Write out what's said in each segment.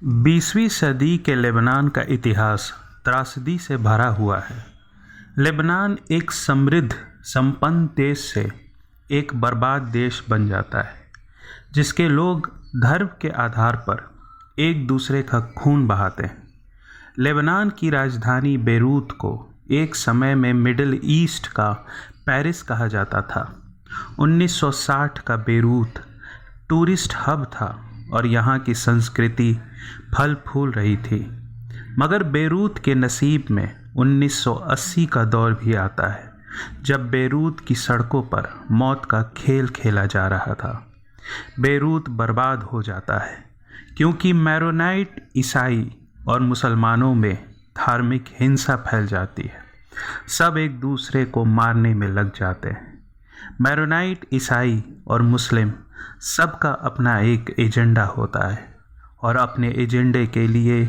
20वीं सदी के लेबनान का इतिहास त्रासदी से भरा हुआ है। लेबनान एक समृद्ध, संपन्न देश से एक बर्बाद देश बन जाता है, जिसके लोग धर्म के आधार पर एक दूसरे का खून बहाते हैं। लेबनान की राजधानी बेरूत को एक समय में मिडिल ईस्ट का पेरिस कहा जाता था। 1960 का बेरूत टूरिस्ट हब था और यहाँ की संस्कृति फल फूल रही थी। मगर बेरूत के नसीब में 1980 का दौर भी आता है, जब बेरूत की सड़कों पर मौत का खेल खेला जा रहा था। बेरूत बर्बाद हो जाता है क्योंकि मैरोनाइट ईसाई और मुसलमानों में धार्मिक हिंसा फैल जाती है। सब एक दूसरे को मारने में लग जाते हैं। मैरोनाइट ईसाई और मुस्लिम सबका अपना एक एजेंडा होता है और अपने एजेंडे के लिए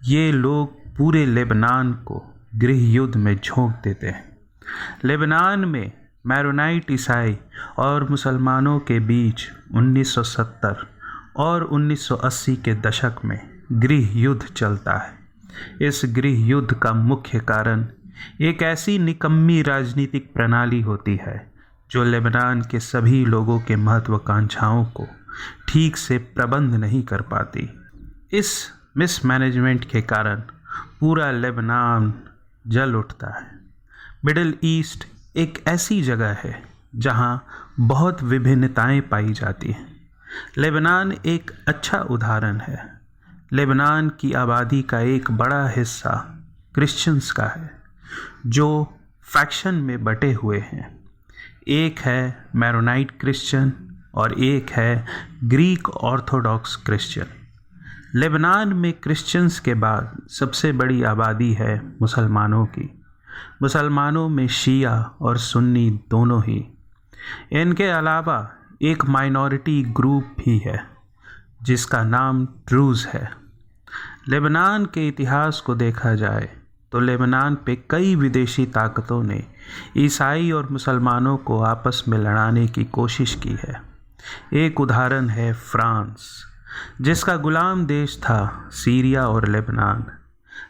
ये लोग पूरे लेबनान को गृह युद्ध में झोंक देते हैं। लेबनान में मैरोनाइट ईसाई और मुसलमानों के बीच 1970 और 1980 के दशक में गृह युद्ध चलता है। इस गृह युद्ध का मुख्य कारण एक ऐसी निकम्मी राजनीतिक प्रणाली होती है जो लेबनान के सभी लोगों के महत्वाकांक्षाओं को ठीक से प्रबंध नहीं कर पाती। इस मिसमैनेजमेंट के कारण पूरा लेबनान जल उठता है। मिडिल ईस्ट एक ऐसी जगह है जहां बहुत विभिन्नताएं पाई जाती हैं। लेबनान एक अच्छा उदाहरण है। लेबनान की आबादी का एक बड़ा हिस्सा क्रिश्चियंस का है, जो फैक्शन में बटे हुए हैं। एक है मैरोनाइट क्रिश्चियन और एक है ग्रीक ऑर्थोडॉक्स क्रिश्चियन। लेबनान में क्रिश्चियंस के बाद सबसे बड़ी आबादी है मुसलमानों की। मुसलमानों में शिया और सुन्नी दोनों ही। इनके अलावा एक माइनॉरिटी ग्रुप भी है जिसका नाम ड्रूज है। लेबनान के इतिहास को देखा जाए तो लेबनान पे कई विदेशी ताकतों ने ईसाई और मुसलमानों को आपस में लड़ाने की कोशिश की है। एक उदाहरण है फ्रांस, जिसका गुलाम देश था सीरिया और लेबनान।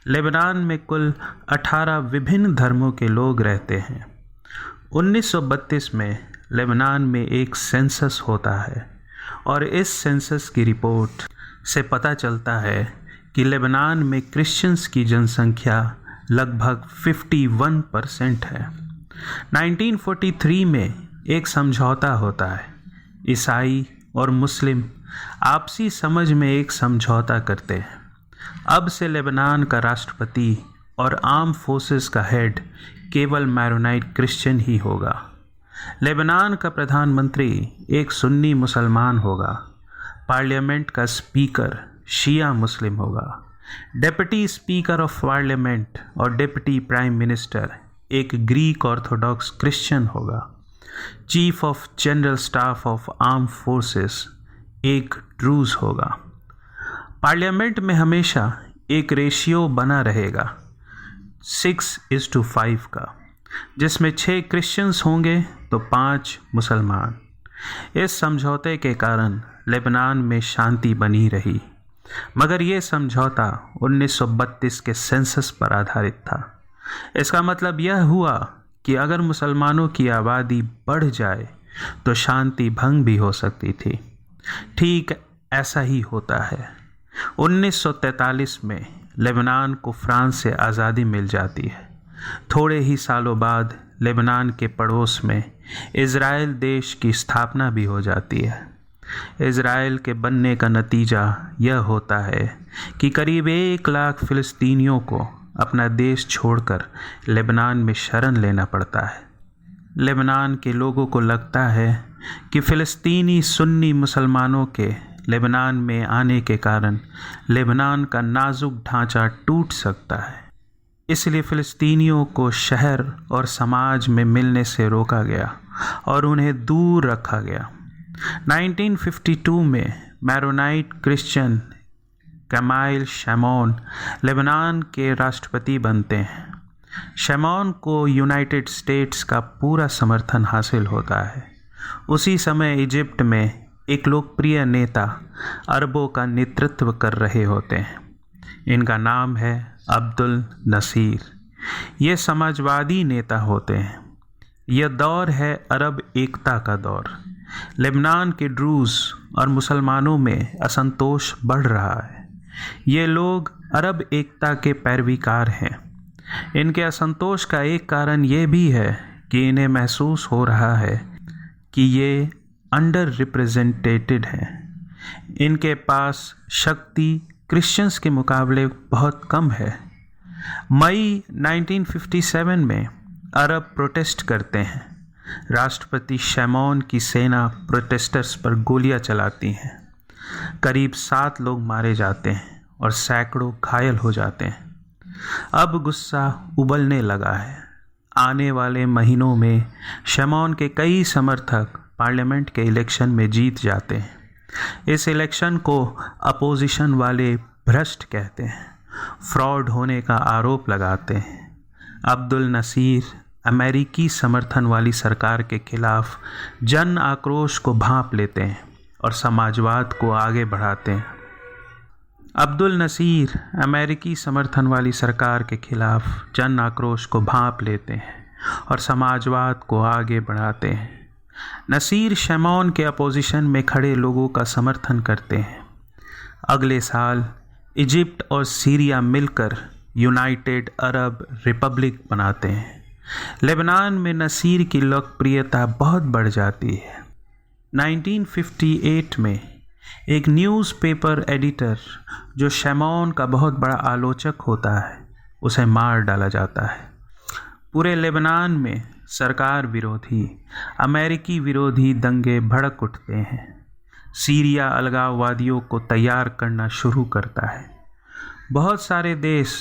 लेबनान में कुल 18 विभिन्न धर्मों के लोग रहते हैं। 1932 में लेबनान में एक सेंसस होता है और इस सेंसस की रिपोर्ट से पता चलता है कि लेबनान में क्रिश्चियंस की जनसंख्या लगभग 51% है। 1943 में एक समझौता होता है। ईसाई और मुस्लिम आपसी समझ में एक समझौता करते हैं। अब से लेबनान का राष्ट्रपति और आर्म फोर्सेस का हेड केवल मैरोनाइट क्रिश्चियन ही होगा। लेबनान का प्रधानमंत्री एक सुन्नी मुसलमान होगा। पार्लियामेंट का स्पीकर शिया मुस्लिम होगा। डिप्टी स्पीकर ऑफ पार्लियामेंट और डिप्टी प्राइम मिनिस्टर एक ग्रीक ऑर्थोडॉक्स क्रिश्चियन होगा। Chief of general staff of arm forces एक ड्रूज होगा। पार्लियामेंट में हमेशा एक रेशियो बना रहेगा 6:5 का, जिसमें 6 क्रिश्चियंस होंगे तो 5 मुसलमान। इस समझौते के कारण लेबनान में शांति बनी रही, मगर ये समझौता 1932 के सेंसस पर आधारित था। इसका मतलब यह हुआ कि अगर मुसलमानों की आबादी बढ़ जाए तो शांति भंग भी हो सकती थी। ठीक ऐसा ही होता है। 1943 में लेबनान को फ्रांस से आज़ादी मिल जाती है। थोड़े ही सालों बाद लेबनान के पड़ोस में इज़राइल देश की स्थापना भी हो जाती है। इज़राइल के बनने का नतीजा यह होता है कि करीब 1 लाख फ़िलिस्तीनियों को अपना देश छोड़कर लेबनान में शरण लेना पड़ता है। लेबनान के लोगों को लगता है कि फ़िलिस्तीनी सुन्नी मुसलमानों के लेबनान में आने के कारण लेबनान का नाजुक ढांचा टूट सकता है। इसलिए फ़िलिस्तीनियों को शहर और समाज में मिलने से रोका गया और उन्हें दूर रखा गया। 1952 में मैरोनाइट क्रिश्चियन कमाइल शैमोन लेबनान के राष्ट्रपति बनते हैं। शैमोन को यूनाइटेड स्टेट्स का पूरा समर्थन हासिल होता है। उसी समय इजिप्ट में एक लोकप्रिय नेता अरबों का नेतृत्व कर रहे होते हैं। इनका नाम है अब्दुल नसीर। ये समाजवादी नेता होते हैं। यह दौर है अरब एकता का दौर। लेबनान के ड्रूज़ और मुसलमानों में असंतोष बढ़ रहा है। ये लोग अरब एकता के पैरवीकार हैं। इनके असंतोष का एक कारण ये भी है कि इन्हें महसूस हो रहा है कि ये अंडर रिप्रेजेंटेटेड हैं। इनके पास शक्ति क्रिश्चियंस के मुकाबले बहुत कम है। मई 1957 में अरब प्रोटेस्ट करते हैं। राष्ट्रपति शैमोन की सेना प्रोटेस्टर्स पर गोलियां चलाती हैं। करीब 7 लोग मारे जाते हैं और सैकड़ों घायल हो जाते हैं। अब गुस्सा उबलने लगा है। आने वाले महीनों में शैमोन के कई समर्थक पार्लियामेंट के इलेक्शन में जीत जाते हैं। इस इलेक्शन को अपोजिशन वाले भ्रष्ट कहते हैं, फ्रॉड होने का आरोप लगाते हैं। अब्दुल नसीर अमेरिकी समर्थन वाली सरकार के खिलाफ जन आक्रोश को भांप लेते हैं और समाजवाद को आगे बढ़ाते हैं। अब्दुल नसीर अमेरिकी समर्थन वाली सरकार के खिलाफ जन आक्रोश को भांप लेते हैं और समाजवाद को आगे बढ़ाते हैं। नसीर शैमोन के अपोजिशन में खड़े लोगों का समर्थन करते हैं। अगले साल इजिप्ट और सीरिया मिलकर यूनाइटेड अरब रिपब्लिक बनाते हैं। लेबनान में नसीर की लोकप्रियता बहुत बढ़ जाती है। 1958 में एक न्यूज़पेपर एडिटर जो शैमोन का बहुत बड़ा आलोचक होता है, उसे मार डाला जाता है। पूरे लेबनान में सरकार विरोधी, अमेरिकी विरोधी दंगे भड़क उठते हैं। सीरिया अलगाववादियों को तैयार करना शुरू करता है। बहुत सारे देश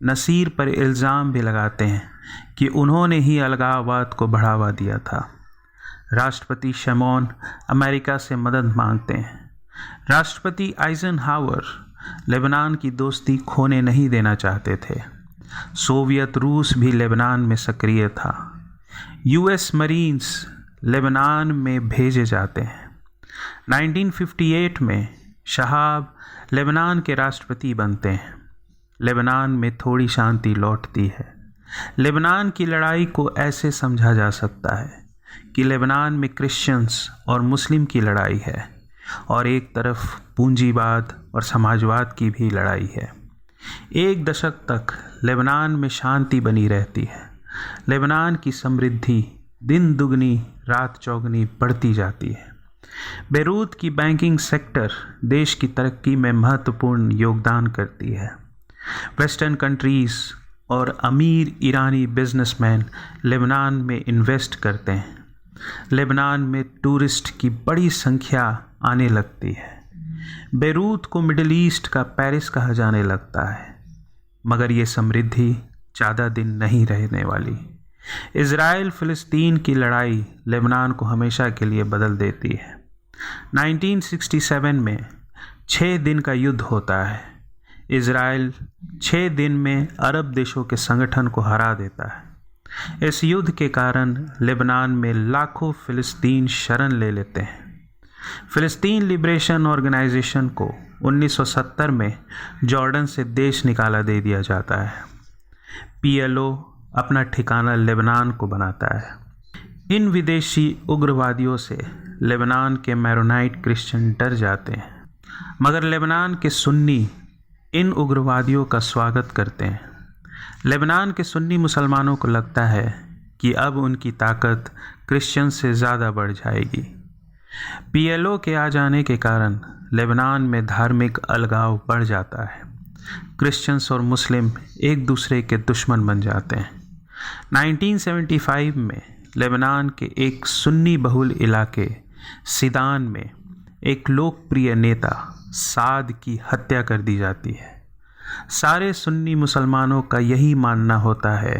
नसीर पर इल्ज़ाम भी लगाते हैं कि उन्होंने ही अलगाववाद को बढ़ावा दिया था। राष्ट्रपति शैमोन अमेरिका से मदद मांगते हैं। राष्ट्रपति आइजनहावर लेबनान की दोस्ती खोने नहीं देना चाहते थे। सोवियत रूस भी लेबनान में सक्रिय था। यूएस मरीन्स लेबनान में भेजे जाते हैं। 1958 में शहाब लेबनान के राष्ट्रपति बनते हैं। लेबनान में थोड़ी शांति लौटती है। लेबनान की लड़ाई को ऐसे समझा जा सकता है कि लेबनान में क्रिश्चियंस और मुस्लिम की लड़ाई है और एक तरफ पूंजीवाद और समाजवाद की भी लड़ाई है। 1 दशक तक लेबनान में शांति बनी रहती है। लेबनान की समृद्धि दिन दुगनी रात चौगनी बढ़ती जाती है। बेरूत की बैंकिंग सेक्टर देश की तरक्की में महत्वपूर्ण योगदान करती है। वेस्टर्न कंट्रीज़ और अमीर ईरानी बिजनेसमैन लेबनान में इन्वेस्ट करते हैं। लेबनान में टूरिस्ट की बड़ी संख्या आने लगती है। बेरूत को मिडिल ईस्ट का पेरिस कहा जाने लगता है। मगर ये समृद्धि ज़्यादा दिन नहीं रहने वाली। इज़राइल फ़िलिस्तीन की लड़ाई लेबनान को हमेशा के लिए बदल देती है। 1967 में 6 दिन का युद्ध होता है। इज़राइल 6 दिन में अरब देशों के संगठन को हरा देता है। इस युद्ध के कारण लेबनान में लाखों फ़िलिस्तीन शरण ले लेते हैं। फ़िलिस्तीन लिबरेशन ऑर्गेनाइजेशन को 1970 में जॉर्डन से देश निकाला दे दिया जाता है। PLO अपना ठिकाना लेबनान को बनाता है। इन विदेशी उग्रवादियों से लेबनान के मैरोनाइट क्रिश्चियन डर जाते हैं, मगर लेबनान के सुन्नी इन उग्रवादियों का स्वागत करते हैं। लेबनान के सुन्नी मुसलमानों को लगता है कि अब उनकी ताकत क्रिश्चियन से ज़्यादा बढ़ जाएगी। PLO के आ जाने के कारण लेबनान में धार्मिक अलगाव बढ़ जाता है। क्रिश्चियंस और मुस्लिम एक दूसरे के दुश्मन बन जाते हैं। 1975 में लेबनान के एक सुन्नी बहुल इलाके सिदान में एक लोकप्रिय नेता साद की हत्या कर दी जाती है। सारे सुन्नी मुसलमानों का यही मानना होता है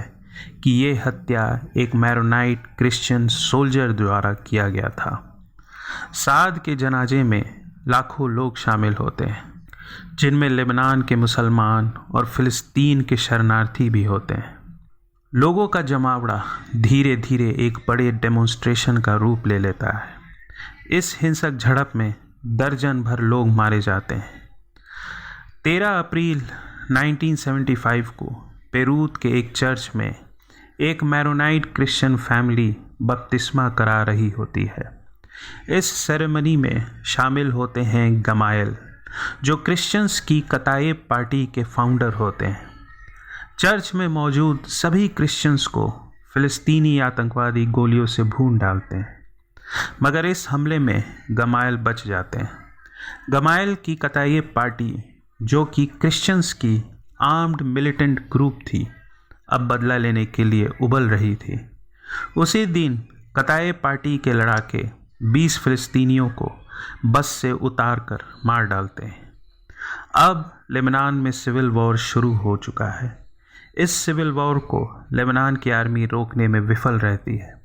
कि ये हत्या एक मैरोनाइट क्रिश्चियन सोल्जर द्वारा किया गया था। साद के जनाजे में लाखों लोग शामिल होते हैं, जिनमें लेबनान के मुसलमान और फ़िलिस्तीन के शरणार्थी भी होते हैं। लोगों का जमावड़ा धीरे धीरे एक बड़े डेमोन्स्ट्रेशन का रूप ले लेता है। इस हिंसक झड़प में दर्जन भर लोग मारे जाते हैं। 13 अप्रैल 1975 को पेरूत के एक चर्च में एक मैरोनाइट क्रिश्चियन फैमिली बपतिस्मा करा रही होती है। इस सेरेमनी में शामिल होते हैं गमायल, जो क्रिश्चियंस की कताए पार्टी के फाउंडर होते हैं। चर्च में मौजूद सभी क्रिश्चियंस को फिलिस्तीनी आतंकवादी गोलियों से भून डालते हैं, मगर इस हमले में गमायल बच जाते हैं। गमायल की कताए पार्टी, जो कि क्रिश्चियंस की आर्म्ड मिलिटेंट ग्रुप थी, अब बदला लेने के लिए उबल रही थी। उसी दिन कताए पार्टी के लड़ाके 20 फिलिस्तीनियों को बस से उतारकर मार डालते हैं। अब लेबनान में सिविल वॉर शुरू हो चुका है। इस सिविल वॉर को लेबनान की आर्मी रोकने में विफल रहती है।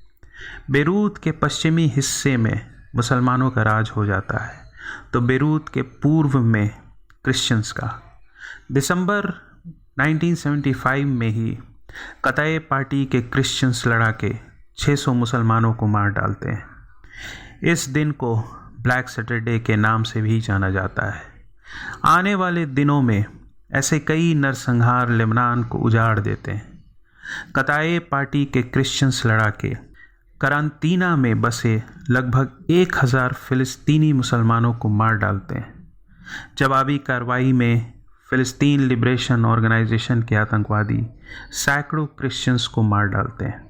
बेरूत के पश्चिमी हिस्से में मुसलमानों का राज हो जाता है, तो बेरूत के पूर्व में क्रिश्चियंस का। दिसंबर 1975 में ही कताए पार्टी के क्रिश्चियंस लड़ाके 600 मुसलमानों को मार डालते हैं। इस दिन को ब्लैक सैटरडे के नाम से भी जाना जाता है। आने वाले दिनों में ऐसे कई नरसंहार लेबनान को उजाड़ देते हैं। कताए पार्टी के क्रिश्चियंस लड़ाके करांतीना में बसे लगभग 1000 फिलिस्तीनी मुसलमानों को मार डालते हैं। जवाबी कार्रवाई में फिलिस्तीन लिबरेशन ऑर्गेनाइजेशन के आतंकवादी सैकड़ों क्रिश्चियंस को मार डालते हैं।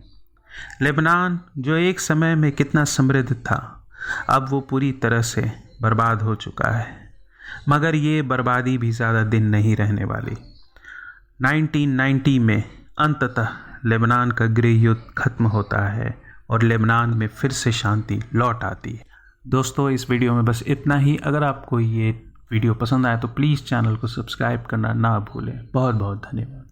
लेबनान, जो एक समय में कितना समृद्ध था, अब वो पूरी तरह से बर्बाद हो चुका है। मगर ये बर्बादी भी ज़्यादा दिन नहीं रहने वाली। 1990 में अंततः लेबनान का गृह युद्ध खत्म होता है और लेबनान में फिर से शांति लौट आती है। दोस्तों, इस वीडियो में बस इतना ही। अगर आपको ये वीडियो पसंद आया तो प्लीज़ चैनल को सब्सक्राइब करना ना भूलें। बहुत बहुत धन्यवाद।